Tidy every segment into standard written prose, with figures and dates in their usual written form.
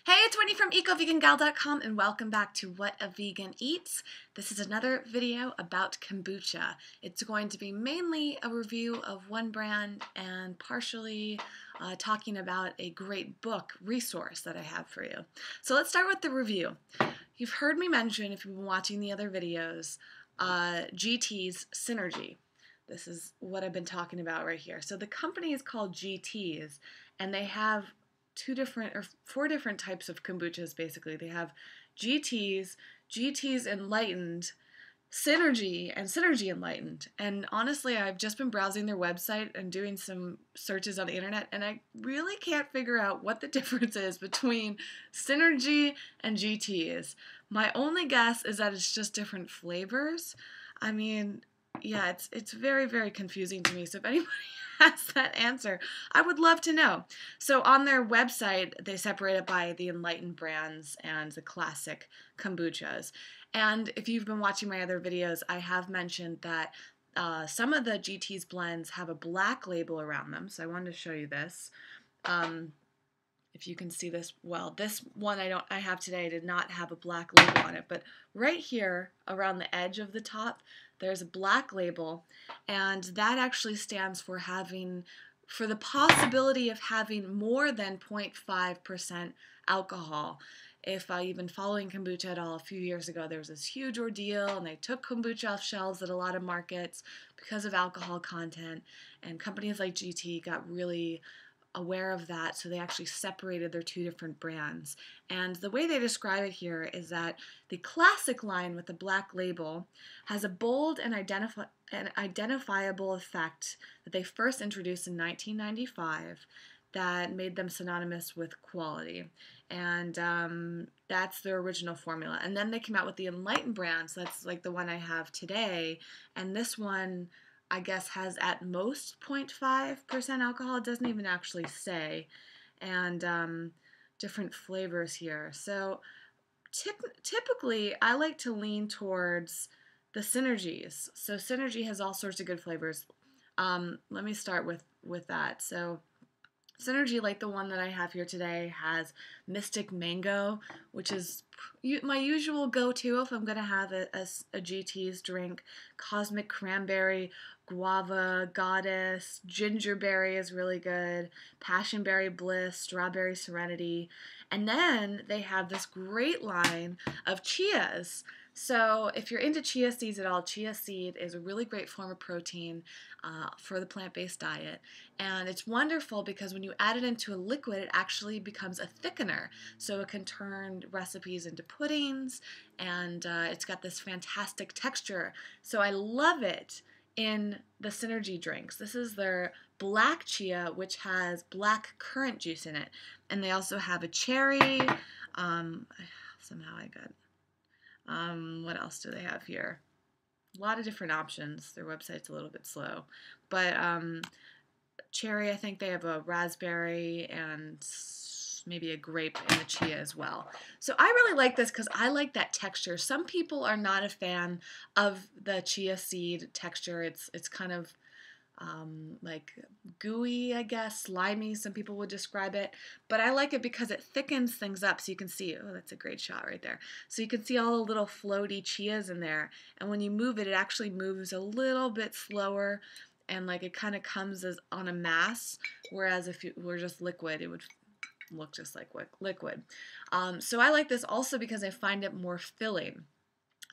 Hey, it's Wendy from EcoVeganGal.com and welcome back to What a Vegan Eats. This is another video about kombucha. It's going to be mainly a review of one brand and partially talking about a great book resource that I have for you. So let's start with the review. You've heard me mention, if you've been watching the other videos, GT's Synergy. This is what I've been talking about right here. So the company is called GT's and they have four different types of kombuchas basically. They have GT's, GT's Enlightened, Synergy, and Synergy Enlightened. And honestly, I've just been browsing their website and doing some searches on the internet, and I really can't figure out what the difference is between Synergy and GT's. My only guess is that it's just different flavors. I mean, yeah, it's very, very confusing to me. So if anybody has that answer, I would love to know. So on their website, they separate it by the Enlightened brands and the classic kombuchas. And if you've been watching my other videos, I have mentioned that some of the GT's blends have a black label around them. So I wanted to show you this. If you can see this well, this one I have today did not have a black label on it, but right here around the edge of the top, there's a black label, and that actually stands for the possibility of having more than 0.5% alcohol. If you've been following kombucha at all, a few years ago there was this huge ordeal and they took kombucha off shelves at a lot of markets because of alcohol content, and companies like GT got really aware of that, so they actually separated their two different brands. And the way they describe it here is that the classic line with the black label has a bold and identifiable effect that they first introduced in 1995 that made them synonymous with quality. And that's their original formula. And then they came out with the Enlightened brand, so that's like the one I have today. And this one, I guess, has at most 0.5% alcohol. It doesn't even actually say. And different flavors here. So typically, I like to lean towards the Synergies. So Synergy has all sorts of good flavors. Let me start with that. So Synergy, like the one that I have here today, has Mystic Mango, which is my usual go-to if I'm going to have a GT's drink. Cosmic Cranberry, Guava, Goddess, Gingerberry is really good, Passionberry Bliss, Strawberry Serenity, and then they have this great line of Chias. So if you're into chia seeds at all, chia seed is a really great form of protein for the plant-based diet. And it's wonderful because when you add it into a liquid, it actually becomes a thickener. So it can turn recipes into puddings, and it's got this fantastic texture. So I love it in the Synergy drinks. This is their black chia, which has black currant juice in it. And they also have a cherry. Somehow I got... what else do they have here? A lot of different options. Their website's a little bit slow. But cherry, I think they have a raspberry and maybe a grape in the chia as well. So I really like this because I like that texture. Some people are not a fan of the chia seed texture. It's kind of like gooey, I guess, slimy, some people would describe it, but I like it because it thickens things up. So you can see, oh, that's a great shot right there. So you can see all the little floaty chias in there, and when you move it, it actually moves a little bit slower, and like it kind of comes as on a mass, whereas if it were just liquid, it would look just like liquid. So I like this also because I find it more filling.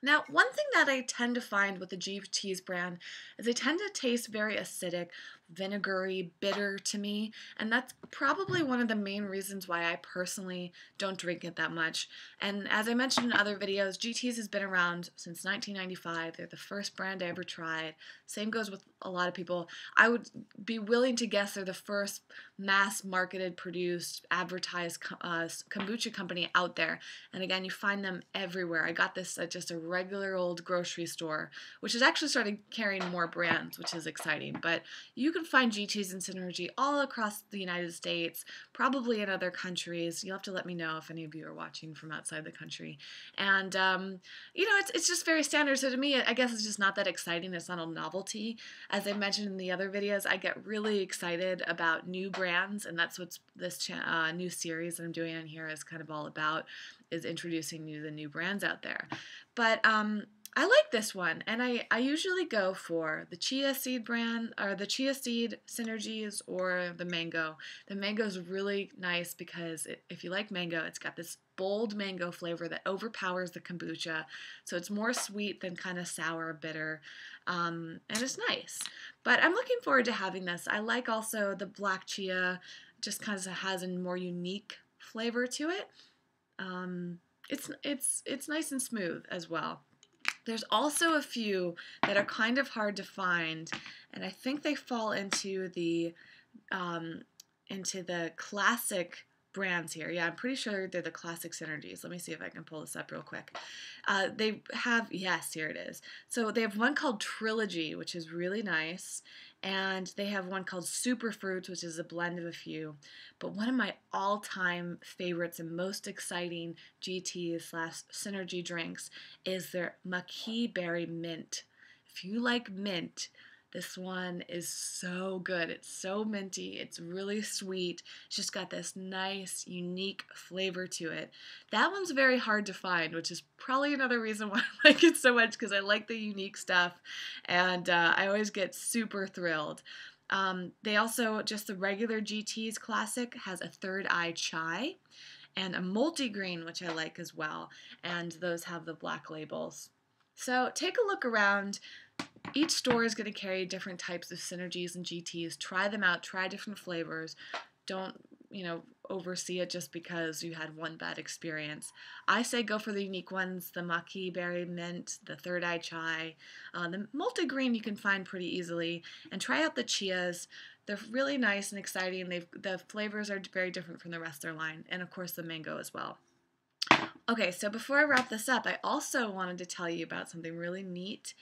Now, one thing that I tend to find with the GT's brand is they tend to taste very acidic, vinegary, bitter to me, and that's probably one of the main reasons why I personally don't drink it that much. And as I mentioned in other videos, GT's has been around since 1995. They're the first brand I ever tried. Same goes with a lot of people. I would be willing to guess they're the first mass-marketed, produced, advertised kombucha company out there. And again, you find them everywhere. I got this at just a regular old grocery store, which has actually started carrying more brands, which is exciting. But you can can find G2s and Synergy all across the United States, probably in other countries. You'll have to let me know if any of you are watching from outside the country. And, you know, it's just very standard. So to me, I guess it's just not that exciting. It's not a novelty. As I mentioned in the other videos, I get really excited about new brands, and that's what this new series that I'm doing on here is kind of all about, is introducing you to the new brands out there. But I like this one, and I usually go for the Chia Seed brand, or the Chia Seed Synergies, or the mango. The mango is really nice because if you like mango, it's got this bold mango flavor that overpowers the kombucha, so it's more sweet than kind of sour, bitter, and it's nice. But I'm looking forward to having this. I like also the black chia, just kind of has a more unique flavor to it. It's nice and smooth as well. There's also a few that are kind of hard to find, and I think they fall into the classic brands here. Yeah, I'm pretty sure they're the classic Synergies. Let me see if I can pull this up real quick. They have, yes, here it is. So they have one called Trilogy, which is really nice, and they have one called Superfruits, which is a blend of a few. But one of my all-time favorites and most exciting GT/Synergy drinks is their Maqui Berry Mint. If you like mint, this one is so good. It's so minty. It's really sweet. It's just got this nice, unique flavor to it. That one's very hard to find, which is probably another reason why I like it so much, because I like the unique stuff, and I always get super thrilled. They also, just the regular GT's Classic has a Third Eye Chai and a multigreen, which I like as well, and those have the black labels. So take a look around. Each store is going to carry different types of Synergies and GTs. Try them out. Try different flavors. Don't, you know, oversee it just because you had one bad experience. I say go for the unique ones, the Maqui Berry Mint, the Third Eye Chai. The multigreen you can find pretty easily. And try out the Chias. They're really nice and exciting. The flavors are very different from the rest of their line. And, of course, the mango as well. Okay, so before I wrap this up, I also wanted to tell you about something really neat.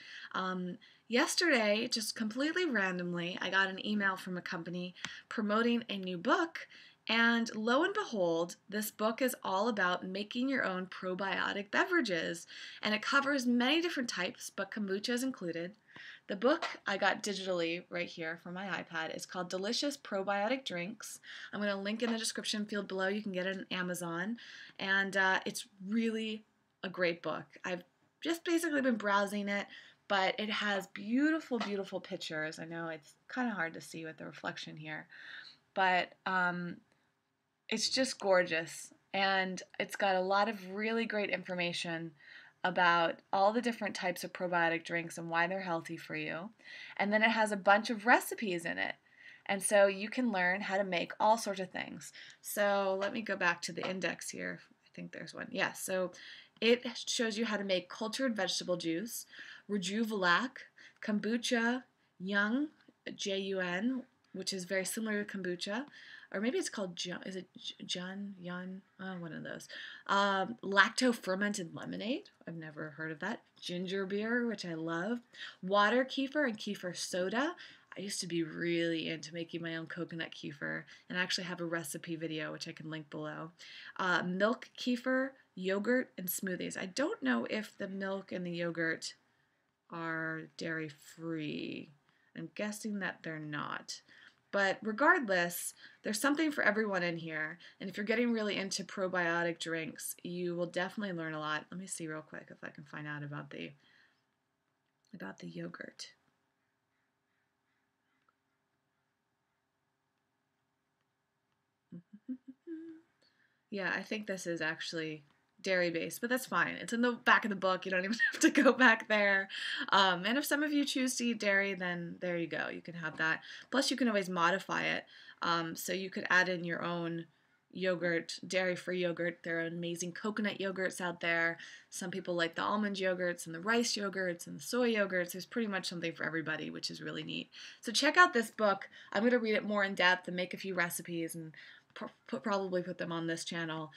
Yesterday, just completely randomly, I got an email from a company promoting a new book, and lo and behold, this book is all about making your own probiotic beverages, and it covers many different types, but kombucha is included. The book I got digitally right here from my iPad is called Delicious Probiotic Drinks. I'm going to link in the description field below. You can get it on Amazon, and it's really a great book. I've just basically been browsing it, but it has beautiful, beautiful pictures. I know it's kind of hard to see with the reflection here, but it's just gorgeous, and it's got a lot of really great information about all the different types of probiotic drinks and why they're healthy for you. And then it has a bunch of recipes in it. And so you can learn how to make all sorts of things. So let me go back to the index here. I think there's one. Yeah, so it shows you how to make cultured vegetable juice, Rejuvelac, kombucha, Jun, Jun, which is very similar to kombucha, or maybe it's called is it Jun? One of those. Lacto-fermented lemonade. I've never heard of that. Ginger beer, which I love. Water kefir and kefir soda. I used to be really into making my own coconut kefir, and I actually have a recipe video, which I can link below. Milk kefir, yogurt, and smoothies. I don't know if the milk and the yogurt are dairy-free. I'm guessing that they're not. But regardless, there's something for everyone in here. And if you're getting really into probiotic drinks, you will definitely learn a lot. Let me see real quick if I can find out about the yogurt. Yeah, I think this is actually dairy-based, but that's fine. It's in the back of the book. You don't even have to go back there. And if some of you choose to eat dairy, then there you go. You can have that. Plus, you can always modify it. So you could add in your own yogurt, dairy-free yogurt. There are amazing coconut yogurts out there. Some people like the almond yogurts and the rice yogurts and the soy yogurts. There's pretty much something for everybody, which is really neat. So check out this book. I'm going to read it more in depth and make a few recipes and probably put them on this channel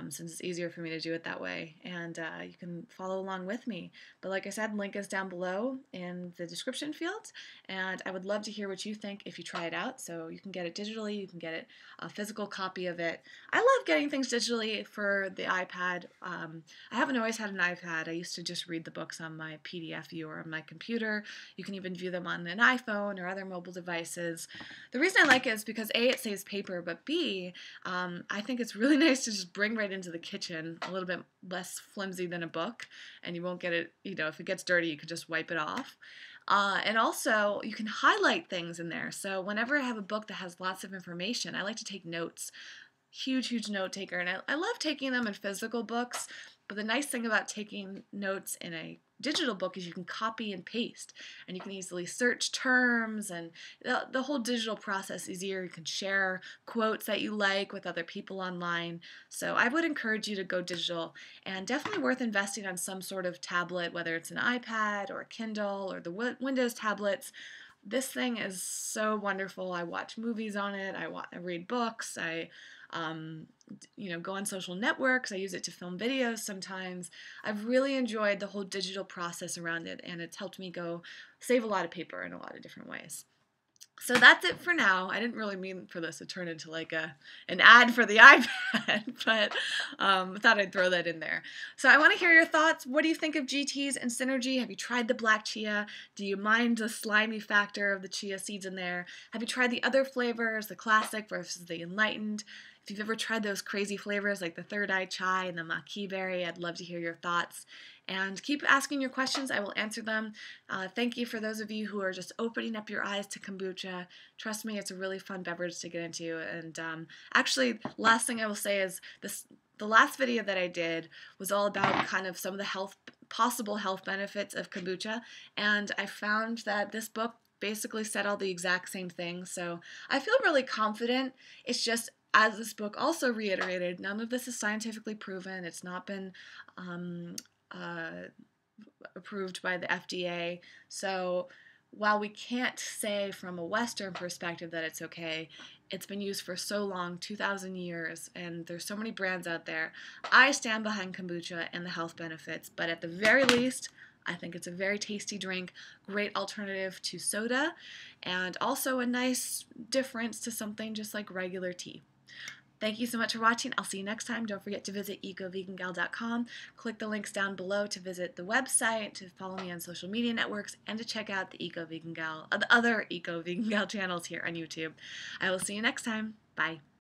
since it's easier for me to do it that way, and you can follow along with me. But like I said, link is down below in the description field, and I would love to hear what you think if you try it out. So you can get it digitally, you can get it a physical copy of it. I love getting things digitally for the iPad. I haven't always had an iPad. I used to just read the books on my PDF viewer on my computer. You can even view them on an iPhone or other mobile devices. The reason I like it is because A, it saves paper, but B, I think it's really nice to just bring right into the kitchen, a little bit less flimsy than a book, and you won't get it, if it gets dirty, you can just wipe it off. And also, you can highlight things in there. So whenever I have a book that has lots of information, I like to take notes. Huge note taker, and I love taking them in physical books, but the nice thing about taking notes in a digital book is you can copy and paste, and you can easily search terms, and the whole digital process is easier. You can share quotes that you like with other people online. So I would encourage you to go digital, and definitely worth investing on some sort of tablet, whether it's an iPad or a Kindle or the Windows tablets. This thing is so wonderful. I watch movies on it. I read books. I go on social networks. I use it to film videos sometimes. I've really enjoyed the whole digital process around it, and it's helped me go save a lot of paper in a lot of different ways. So that's it for now. I didn't really mean for this to turn into like an ad for the iPad, but I thought I'd throw that in there. So I want to hear your thoughts. What do you think of GTs and Synergy? Have you tried the black chia? Do you mind the slimy factor of the chia seeds in there? Have you tried the other flavors, the classic versus the enlightened? If you've ever tried those crazy flavors like the third eye chai and the Maqui berry, I'd love to hear your thoughts. And keep asking your questions. I will answer them. Thank you for those of you who are just opening up your eyes to kombucha. Trust me, it's a really fun beverage to get into. And actually, last thing I will say is the last video that I did was all about kind of some of the possible health benefits of kombucha. And I found that this book basically said all the exact same things. So I feel really confident. It's just, as this book also reiterated, none of this is scientifically proven. It's not been approved by the FDA. So while we can't say from a Western perspective that it's okay, it's been used for so long, 2,000 years, and there's so many brands out there. I stand behind kombucha and the health benefits, but at the very least, I think it's a very tasty drink, great alternative to soda, and also a nice difference to something just like regular tea. Thank you so much for watching. I'll see you next time. Don't forget to visit ecovegangal.com. Click the links down below to visit the website, to follow me on social media networks, and to check out the the other Eco Vegan Gal channels here on YouTube. I will see you next time. Bye.